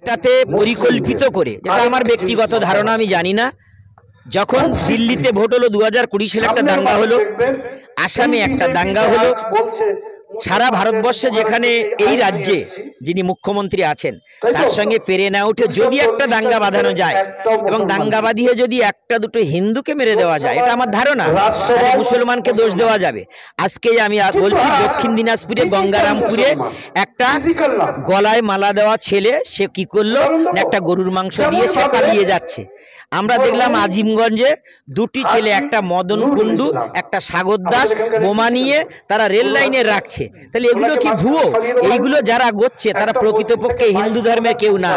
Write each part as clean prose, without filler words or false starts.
এটাতে পরিকল্পিত করে, যেটা আমার ব্যক্তিগত ধারণা আমি জানি না, যখন দিল্লিতে ভোট হলো 2020 সালে একটা দাঙ্গা হলো, আসামে একটা দাঙ্গা হলো, সারা ভারতবর্ষে যেখানে এই রাজ্যে যিনি মুখ্যমন্ত্রী আছেন তার সঙ্গে পেরে না উঠে যদি একটা দাঙ্গা বাঁধানো যায় এবং দাঙ্গা বাঁধিয়ে যদি একটা দুটো হিন্দুকে মেরে দেওয়া যায়, এটা আমার ধারণা, তাহলে মুসলমানকে দোষ দেওয়া যাবে। আজকে আমি বলছি, দক্ষিণ দিনাজপুরে গঙ্গারামপুরে একটা গলায় মালা দেওয়া ছেলে, সে কি করলো, একটা গরুর মাংস দিয়ে সে পালিয়ে যাচ্ছে। আমরা দেখলাম আজিমগঞ্জে দুটি ছেলে, একটা মদন কুণ্ডু, একটা সাগর দাস, বোমা নিয়ে তারা রেল লাইনে রাখছে। তাহলে এগুলো কি ভুয়ো? এইগুলো যারা করছে তারা প্রকৃতপক্ষে হিন্দু ধর্মের কেউ না।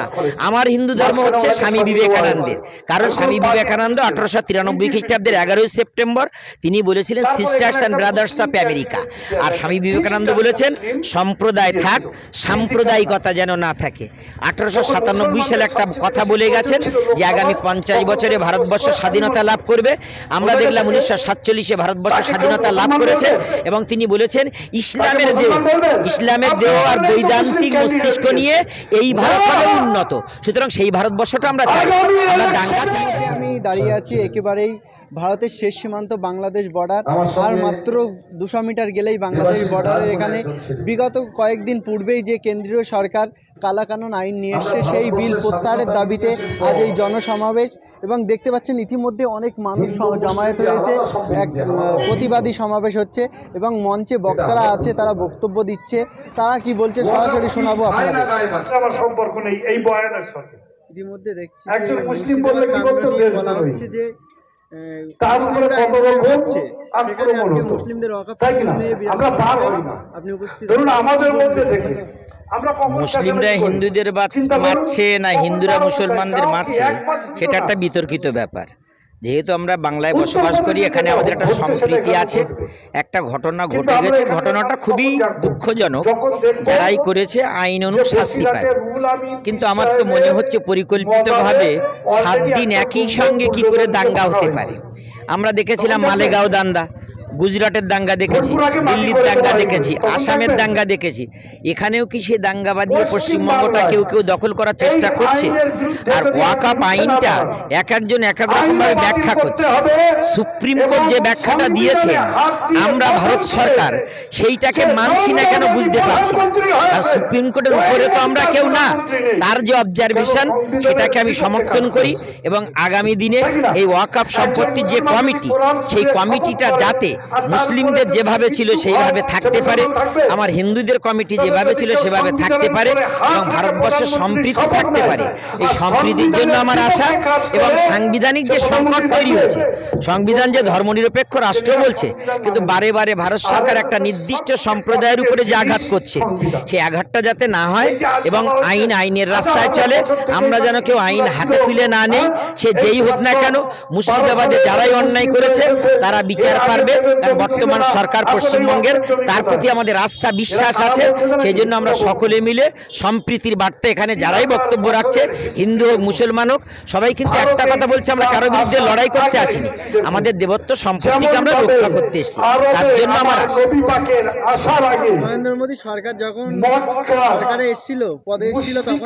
আমার হিন্দু ধর্ম হচ্ছে স্বামী বিবেকানন্দের, কারণ স্বামী বিবেকানন্দ 1893 খ্রিস্টাব্দের 11ই সেপ্টেম্বর তিনি বলেছিলেন sisters and brothers of America. আর স্বামী বিবেকানন্দ বলেছেন সম্প্রদায় থাক, সাম্প্রদায়িকতা যেন না থাকে। 1897 সালে একটা কথা বলে গেছেন যে আগামী 50 বছরে ভারতবর্ষ স্বাধীনতা লাভ করবে। আমরা দেখলাম 1947-এ ভারতবর্ষ স্বাধীনতা লাভ করেছে এবং তিনি বলেছেন ইসলামের দেহ আর বৈদান্তিক মস্তিষ্ক নিয়ে এই ভারত হবে উন্নত। সুতরাং সেই ভারতবর্ষটা আমরা চাই, আমরা দাঙ্গা চাই। আমি দাঁড়িয়ে আছি একেবারেই ভারতের শেষ সীমান্ত বাংলাদেশ বর্ডার, আর মাত্র 200 মিটার গেলেই বাংলাদেশ বর্ডারের এখানে বিগত কয়েকদিন পূর্বেই যে কেন্দ্রীয় সরকার কালাকানুন আইন নিয়ে এসছে সেই বিল প্রত্যাহারের দাবিতে আজ এই জনসমাবেশ। এবং দেখতে পাচ্ছেন ইতিমধ্যে অনেক মানুষ জমায়েত হয়েছে, এক প্রতিবাদী সমাবেশ হচ্ছে এবং মঞ্চে বক্তারা আছে, তারা বক্তব্য দিচ্ছে। তারা কি বলছে সরাসরি শোনাবো আপনাদের। আমার সম্পর্ক নেই এই বয়ানের সাথে। ইতিমধ্যে দেখছি একজন মুসলিম বললে কি করতে বলা হচ্ছে যে মুসলিমরা হিন্দুদের মারছে না হিন্দুরা মুসলমানদের মারছে, সেটা একটা বিতর্কিত ব্যাপার। যেহেতু আমরা বাংলায় বসবাস করি, এখানে আমাদের একটা সম্প্রীতি আছে। একটা ঘটনা ঘটে গেছে, ঘটনাটা খুবই দুঃখজনক, যারাই করেছে আইন অনুযায়ী শাস্তি পায়। কিন্তু আমার তো মনে হচ্ছে পরিকল্পিতভাবে 7 দিন একই সঙ্গে কি করে দাঙ্গা হতে পারে। আমরা দেখেছিলাম মালেগাঁও দাঙ্গা, গুজরাটের দাঙ্গা দেখেছি, দিল্লির দাঙ্গা দেখেছি, আসামের দাঙ্গা দেখেছি। এখানেও কি সে দাঙ্গা বাঁধিয়ে পশ্চিমবঙ্গটা কেউ কেউ দখল করার চেষ্টা করছে? আর ওয়াকফ আইনটা এক একজন এক এক রকমভাবে ব্যাখ্যা করছে। সুপ্রিম কোর্ট যে ব্যাখ্যাটা দিয়েছে, আমরা ভারত সরকার সেইটাকে মানছি না কেন বুঝতে পারছি না। আর সুপ্রিম কোর্টের উপরে তো আমরা কেউ না, তার যে অবজারভেশন সেটাকে আমি সমর্থন করি এবং আগামী দিনে এই ওয়াকফ সম্পত্তির যে কমিটি, সেই কমিটিটা যাতে মুসলিমদের যেভাবে ছিল সেইভাবে থাকতে পারে, আমার হিন্দুদের কমিটি যেভাবে ছিল সেভাবে থাকতে পারে এবং ভারতবর্ষের সম্প্রীতি থাকতে পারে। এই সম্প্রীতির জন্য আমার আশা। এবং সাংবিধানিক যে সংকট তৈরি হয়েছে, সংবিধান যে ধর্মনিরপেক্ষ রাষ্ট্র বলছে, কিন্তু বারে বারে ভারত সরকার একটা নির্দিষ্ট সম্প্রদায়ের উপরে যে আঘাত করছে, সেই আঘাতটা যাতে না হয় এবং আইনের রাস্তায় চলে। আমরা যেন কেউ আইন হাতে তুলে না নেই, সে যেই হোক না কেন। মুর্শিদাবাদে যারাই অন্যায় করেছে তারা বিচার পারবে, কারণ বর্তমান সরকার পশ্চিমবঙ্গের, তার প্রতি আমাদের আস্থা বিশ্বাস আছে। সেই জন্য আমরা সকলে মিলে সম্প্রীতির বার্তা এখানে যারাই বক্তব্য রাখছে, হিন্দু হোক মুসলমান হোক, সবাই কিন্তু একটা কথা বলছে, আমরা কারো বিরুদ্ধে লড়াই করতে আসিনি, আমাদের দেবত্ব সম্পত্তিকে আমরা রক্ষা করতে এসেছি। তার জন্য আমার নরেন্দ্র মোদী সরকার যখন সরকারে এসেছিল, পদে এসেছিল, তখন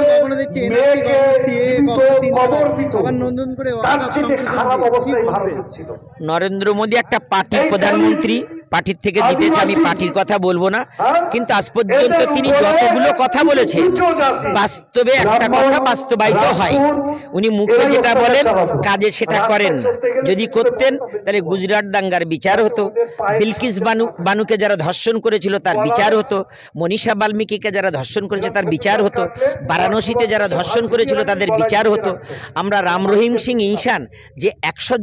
কখনো দেখছি নন্দন করে নরেন্দ্র মোদী একটা পার্টির প্রধানমন্ত্রী, পার্টির থেকে জিতেছে, আমি পার্টির কথা বলবো না, কিন্তু আজ পর্যন্ত তিনি যতগুলো কথা বলেছেন বাস্তবে একটা কথা বাস্তবায়িত হয়। উনি মুখে যেটা বলেন কাজে সেটা করেন না। যদি করতেন তাহলে গুজরাট দাঙ্গার বিচার হতো, বিলকিস বানুকে যারা ধর্ষণ করেছিল তার বিচার হতো, মনীষা বাল্মীকিকে যারা ধর্ষণ করেছে তার বিচার হতো, বারাণসীতে যারা ধর্ষণ করেছিল তাদের বিচার হতো। আমরা রাম রহিম সিং ইনসান যে 100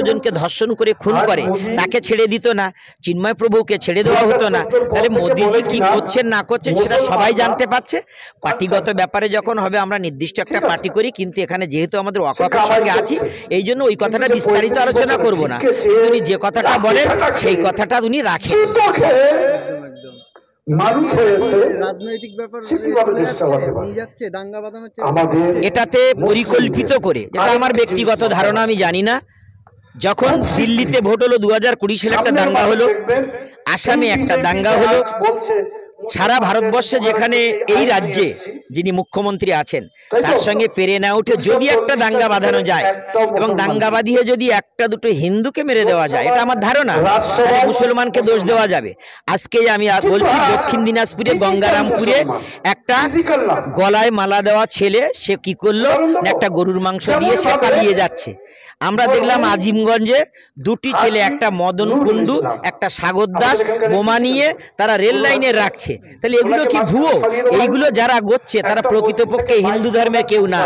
জনকে ধর্ষণ করে খুন করে তাকে ছেড়ে দিত না, চিন্ময় প্রভুকে ছেড়ে দেওয়া হতো না। তাহলে মোদিজি কি করছেন না করছেন সেটা সবাই জানতে পারছে। পার্টিগত ব্যাপারে যখন হবে আমরা নির্দিষ্ট একটা পার্টি করি, কিন্তু এখানে যেহেতু আমাদের ওয়াকফের সঙ্গে আছি, এই জন্য ওই কথাটা বিস্তারিত আলোচনা করব না। উনি যে কথাটা বলেন সেই কথাটা উনি রাখেন। রাজনৈতিক ব্যাপার এটাতে পরিকল্পিত করে, যেটা আমার ব্যক্তিগত ধারণা আমি জানি না, যখন দিল্লিতে ভোট হলো 2020 সালে একটা দাঙ্গা হলো, আসামে একটা দাঙ্গা হলো, সারা ভারতবর্ষে যেখানে এই রাজ্যে যিনি মুখ্যমন্ত্রী আছেন তার সঙ্গে পেরে না উঠে যদি একটা দাঙ্গা বাঁধানো যায় এবং দাঙ্গা বাঁধিয়ে যদি একটা দুটো হিন্দুকে মেরে দেওয়া যায়, এটা আমার ধারণা, তাহলে মুসলমানকে দোষ দেওয়া যাবে। আজকে আমি বলছি দক্ষিণ দিনাজপুরে গঙ্গারামপুরে একটা গলায় মালা দেওয়া ছেলে সে কি করলো, একটা গরুর মাংস দিয়ে সে পালিয়ে যাচ্ছে। আমরা দেখলাম আজিমগঞ্জে দুটি ছেলে, একটা মদন কুণ্ডু একটা সাগর দাস, বোমা নিয়ে তারা রেল লাইনে রাখছে। তাহলে এগুলো কি ভুয়ো? এইগুলো যারা করছে তারা প্রকৃতপক্ষে হিন্দু ধর্মের কেউ না।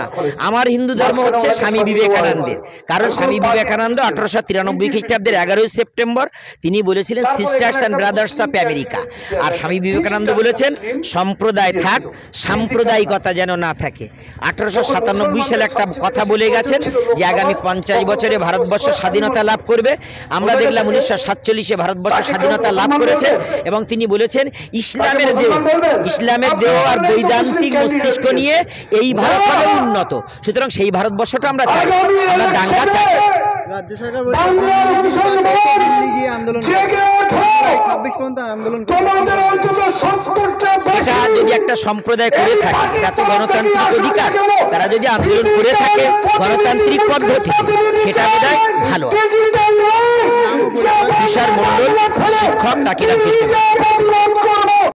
আমার হিন্দু ধর্ম হচ্ছে স্বামী বিবেকানন্দের, কারণ স্বামী বিবেকানন্দ 1893 খ্রিস্টাব্দের 11ই সেপ্টেম্বর তিনি বলেছিলেন sisters and brothers of America. আর স্বামী বিবেকানন্দ বলেছেন সম্প্রদায় থাক, সাম্প্রদায়িকতা যেন না থাকে। 1897 সালে একটা কথা বলে গেছেন যে আগামী 50 বছরে ভারতবর্ষ স্বাধীনতা লাভ করবে। আমরা দেখলাম 1947-এ ভারতবর্ষ স্বাধীনতা লাভ করেছে এবং তিনি বলেছেন ইসলামের দেহ আর বৈদান্তিক মস্তিষ্ক নিয়ে এই ভারত হবে উন্নত। সুতরাং সেই ভারতবর্ষটা আমরা চাই, আমরা দাঙ্গা চাই। রাজ্য সরকার বলছে দিল্লি গিয়ে আন্দোলন 26 পর্যন্ত আন্দোলন এটা যদি একটা সম্প্রদায় করে থাকে, এটা তো গণতান্ত্রিক অধিকার, তারা যদি আন্দোলন করে থাকে গণতান্ত্রিক পদ্ধতি, সেটা বোধহয় ভালো। তুষার মণ্ডল, শিক্ষক, টাকিরাম খ্রিস্টান।